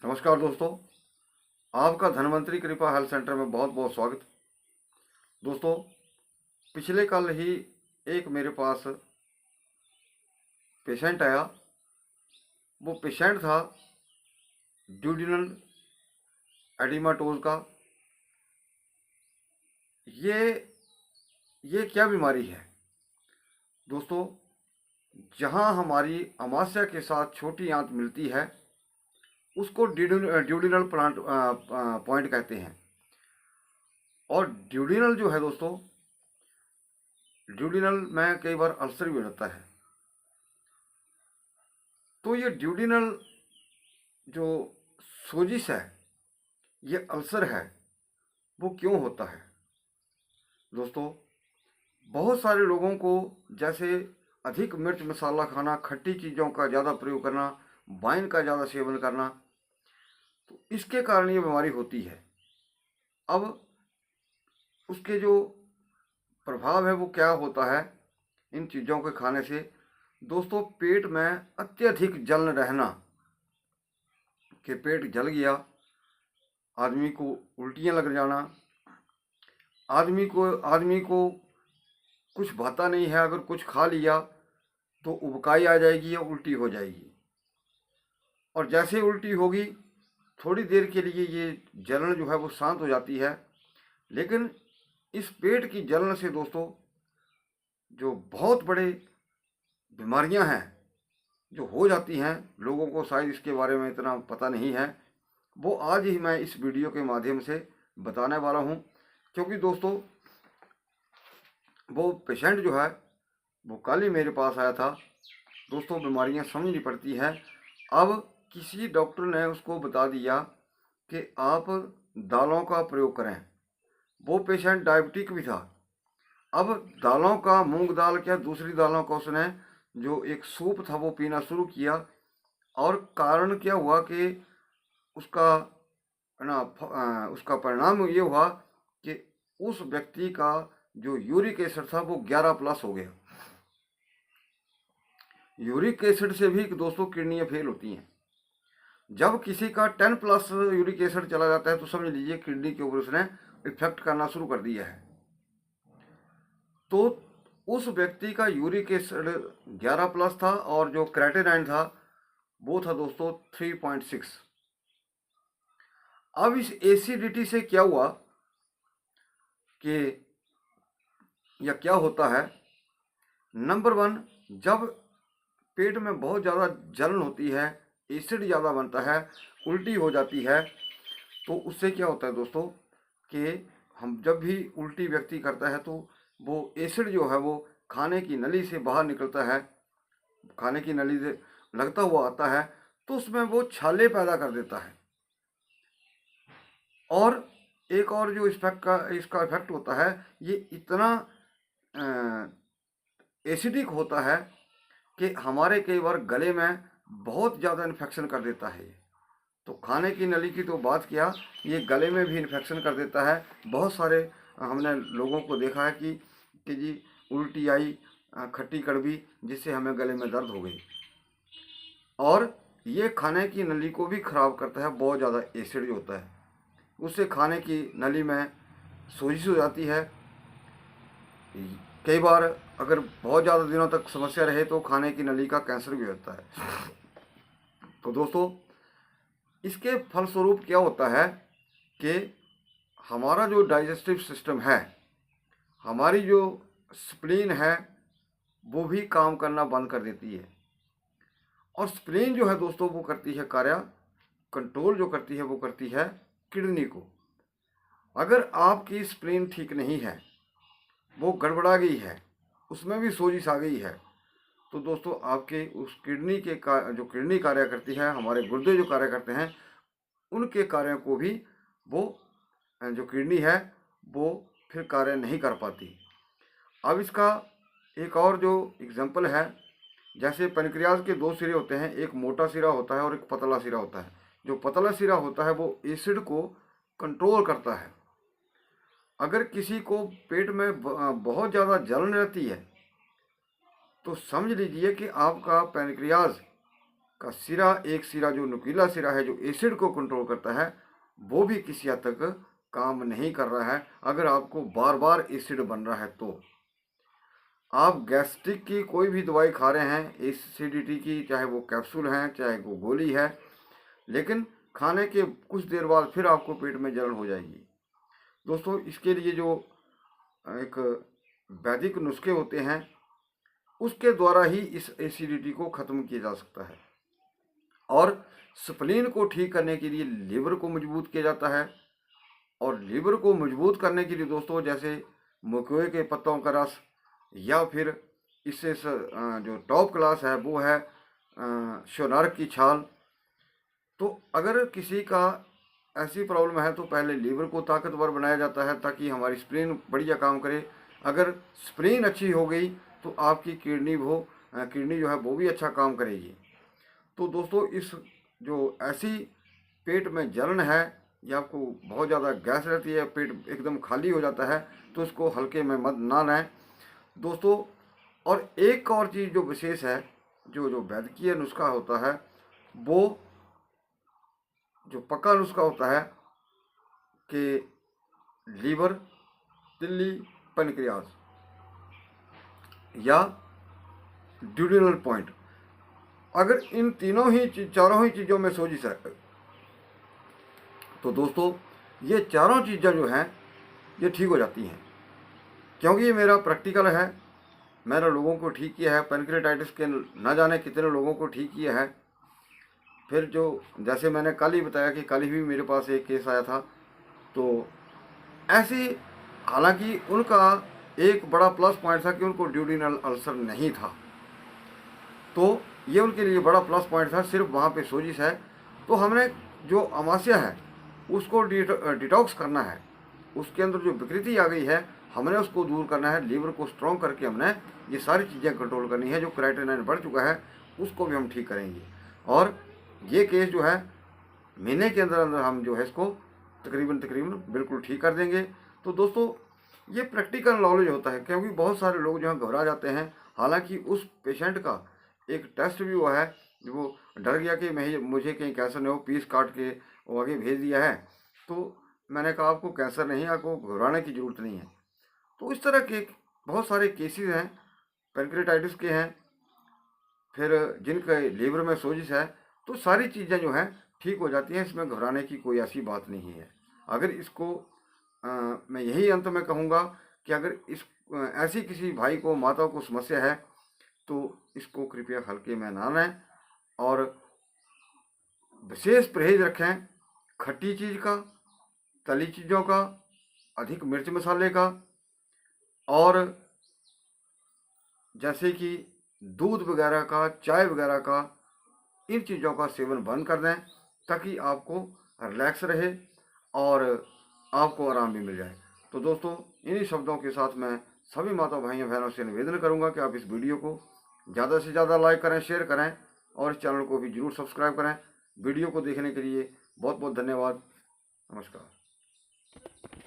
नमस्कार दोस्तों, आपका धन्वंतरी कृपा हेल्थ सेंटर में बहुत बहुत स्वागत। दोस्तों, पिछले कल ही एक मेरे पास पेशेंट आया। वो पेशेंट था ड्यूडिनल एडिमाटोज का। ये ये क्या बीमारी है दोस्तों? जहां हमारी अमाशय के साथ छोटी आंत मिलती है उसको ड्यूडिनल प्लांट पॉइंट कहते हैं। और ड्यूडिनल जो है दोस्तों, ड्यूडिनल में कई बार अल्सर भी होता है। तो ये ड्यूडिनल जो सोजिश है, ये अल्सर है, वो क्यों होता है दोस्तों? बहुत सारे लोगों को, जैसे अधिक मिर्च मसाला खाना, खट्टी चीज़ों का ज़्यादा प्रयोग करना, वाइन का ज़्यादा सेवन करना, तो इसके कारण ये बीमारी होती है। अब उसके जो प्रभाव है वो क्या होता है इन चीज़ों के खाने से? दोस्तों, पेट में अत्यधिक जलन रहना, कि पेट जल गया, आदमी को उल्टियाँ लग जाना, आदमी को कुछ भाता नहीं है, अगर कुछ खा लिया तो उबकाई आ जाएगी या उल्टी हो जाएगी। और जैसे ही उल्टी होगी, थोड़ी देर के लिए ये जलन जो है वो शांत हो जाती है। लेकिन इस पेट की जलन से दोस्तों जो बहुत बड़े बीमारियां हैं जो हो जाती हैं, लोगों को शायद इसके बारे में इतना पता नहीं है, वो आज ही मैं इस वीडियो के माध्यम से बताने वाला हूं। क्योंकि दोस्तों, वो पेशेंट जो है वो कल ही मेरे पास आया था। दोस्तों, बीमारियां समझनी पड़ती हैं। अब किसी डॉक्टर ने उसको बता दिया कि आप दालों का प्रयोग करें। वो पेशेंट डायबिटिक भी था। अब दालों का, मूंग दाल क्या दूसरी दालों का, उसने जो एक सूप था वो पीना शुरू किया। और कारण क्या हुआ कि उसका उसका परिणाम ये हुआ कि उस व्यक्ति का जो यूरिक एसिड था वो 11+ हो गया। यूरिक एसिड से भी दोस्तों किडनियाँ फेल होती हैं। जब किसी का 10+ यूरिक एसिड चला जाता है तो समझ लीजिए किडनी के ऊपर उसने इफेक्ट करना शुरू कर दिया है। तो उस व्यक्ति का यूरिक एसिड 11+ था और जो क्रेटिनाइन था वो था दोस्तों 3.6। अब इस एसिडिटी से क्या हुआ कि, या क्या होता है? नंबर 1, जब पेट में बहुत ज़्यादा जलन होती है, एसिड ज़्यादा बनता है, उल्टी हो जाती है, तो उससे क्या होता है दोस्तों कि हम जब भी उल्टी व्यक्ति करता है तो वो एसिड जो है वो खाने की नली से बाहर निकलता है, खाने की नली से लगता हुआ आता है, तो उसमें वो छाले पैदा कर देता है। और एक और जो इसका इफेक्ट होता है, ये इतना एसिडिक होता है कि हमारे कई बार गले में बहुत ज़्यादा इन्फेक्शन कर देता है। तो खाने की नली की तो बात किया, ये गले में भी इन्फेक्शन कर देता है। बहुत सारे हमने लोगों को देखा है कि जी उल्टी आई, खट्टी कड़वी, जिससे हमें गले में दर्द हो गई। और ये खाने की नली को भी ख़राब करता है। बहुत ज़्यादा एसिड जो होता है उससे खाने की नली में सोजिश हो जाती है। कई बार अगर बहुत ज़्यादा दिनों तक समस्या रहे तो खाने की नली का कैंसर भी होता है। तो दोस्तों, इसके फलस्वरूप क्या होता है कि हमारा जो डाइजेस्टिव सिस्टम है, हमारी जो स्प्लीन है, वो भी काम करना बंद कर देती है। और स्प्लीन जो है दोस्तों वो करती है कार्य, कंट्रोल जो करती है वो करती है किडनी को। अगर आपकी स्प्लीन ठीक नहीं है, वो गड़बड़ा गई है, उसमें भी सोजिश आ गई है, तो दोस्तों आपके उस किडनी के जो किडनी कार्य करती है, हमारे गुर्दे जो कार्य करते हैं, उनके कार्यों को भी वो जो किडनी है वो फिर कार्य नहीं कर पाती। अब इसका एक और जो एग्जांपल है, जैसे पेनक्रियाज के 2 सिरे होते हैं, एक मोटा सिरा होता है और एक पतला सिरा होता है। जो पतला सिरा होता है वो एसिड को कंट्रोल करता है। अगर किसी को पेट में बहुत ज़्यादा जलन रहती है तो समझ लीजिए कि आपका पेनक्रियाज का सिरा, एक सिरा जो नुकीला सिरा है जो एसिड को कंट्रोल करता है, वो भी किसी हद तक काम नहीं कर रहा है। अगर आपको बार बार एसिड बन रहा है तो आप गैस्ट्रिक की कोई भी दवाई खा रहे हैं एसिडिटी की, चाहे वो कैप्सूल है चाहे वो गोली है, लेकिन खाने के कुछ देर बाद फिर आपको पेट में जलन हो जाएगी। दोस्तों, इसके लिए जो एक वैदिक नुस्खे होते हैं उसके द्वारा ही इस एसिडिटी को ख़त्म किया जा सकता है। और स्प्लीन को ठीक करने के लिए लीवर को मजबूत किया जाता है। और लीवर को मजबूत करने के लिए दोस्तों, जैसे मकोए के पत्तों का रस, या फिर इससे जो टॉप क्लास है वो है शोनार्क की छाल। तो अगर किसी का ऐसी प्रॉब्लम है तो पहले लीवर को ताकतवर बनाया जाता है ताकि हमारी स्प्लीन बढ़िया काम करे। अगर स्प्लीन अच्छी हो गई तो आपकी किडनी जो है वो भी अच्छा काम करेगी। तो दोस्तों, इस जो ऐसी पेट में जलन है या आपको बहुत ज़्यादा गैस रहती है, पेट एकदम खाली हो जाता है, तो उसको हल्के में मत ना लें दोस्तों। और एक और चीज़ जो विशेष है, जो वैद्यकीय नुस्खा होता है, वो जो पक्का नुस्खा होता है कि लीवर, तिल्ली, पैनक्रियाज या ड्यूडेनल पॉइंट, अगर इन चारों ही चीज़ों में सोजिश है तो दोस्तों ये चारों चीज़ें जो हैं ये ठीक हो जाती हैं। क्योंकि ये मेरा प्रैक्टिकल है, मैंने लोगों को ठीक किया है। पैनक्रेटाइटिस के न जाने कितने लोगों को ठीक किया है। फिर जो जैसे मैंने कल ही बताया कि कल ही भी मेरे पास एक केस आया था, तो ऐसे हालांकि उनका एक बड़ा प्लस पॉइंट था कि उनको ड्यूडेनल अल्सर नहीं था, तो ये उनके लिए बड़ा प्लस पॉइंट था। सिर्फ वहाँ पे सोजिश है, तो हमने जो अमाशय है उसको डिटॉक्स करना है। उसके अंदर जो विकृति आ गई है हमने उसको दूर करना है। लीवर को स्ट्रॉन्ग करके हमने ये सारी चीज़ें कंट्रोल करनी है। जो क्राइटेनाइन बढ़ चुका है उसको भी हम ठीक करेंगे। और ये केस जो है महीने के अंदर अंदर हम जो है इसको तकरीबन बिल्कुल ठीक कर देंगे। तो दोस्तों, ये प्रैक्टिकल नॉलेज होता है, क्योंकि बहुत सारे लोग जो हैं घबरा जाते हैं। हालांकि उस पेशेंट का एक टेस्ट भी हुआ है, वो डर गया कि मुझे कहीं कैंसर नहीं हो, पीस काट के वो आगे भेज दिया है। तो मैंने कहा आपको कैंसर नहीं है, आपको घबराने की ज़रूरत नहीं है। तो इस तरह के बहुत सारे केसेस हैं पैनक्रेटाइटिस के हैं, फिर जिनके लीवर में सोजिश है, तो सारी चीज़ें जो हैं ठीक हो जाती हैं। इसमें घबराने की कोई ऐसी बात नहीं है। अगर इसको मैं यही अंत में कहूँगा कि अगर ऐसी किसी भाई को, माता को समस्या है तो इसको कृपया हल्के में ना लें और विशेष परहेज रखें खट्टी चीज़ का, तली चीज़ों का, अधिक मिर्च मसाले का, और जैसे कि दूध वगैरह का, चाय वगैरह का, इन चीज़ों का सेवन बंद कर दें ताकि आपको रिलैक्स रहे और आपको आराम भी मिल जाए। तो दोस्तों, इन्हीं शब्दों के साथ मैं सभी माता भाइयों बहनों से निवेदन करूंगा कि आप इस वीडियो को ज़्यादा से ज़्यादा लाइक करें, शेयर करें और इस चैनल को भी ज़रूर सब्सक्राइब करें। वीडियो को देखने के लिए बहुत बहुत धन्यवाद। नमस्कार।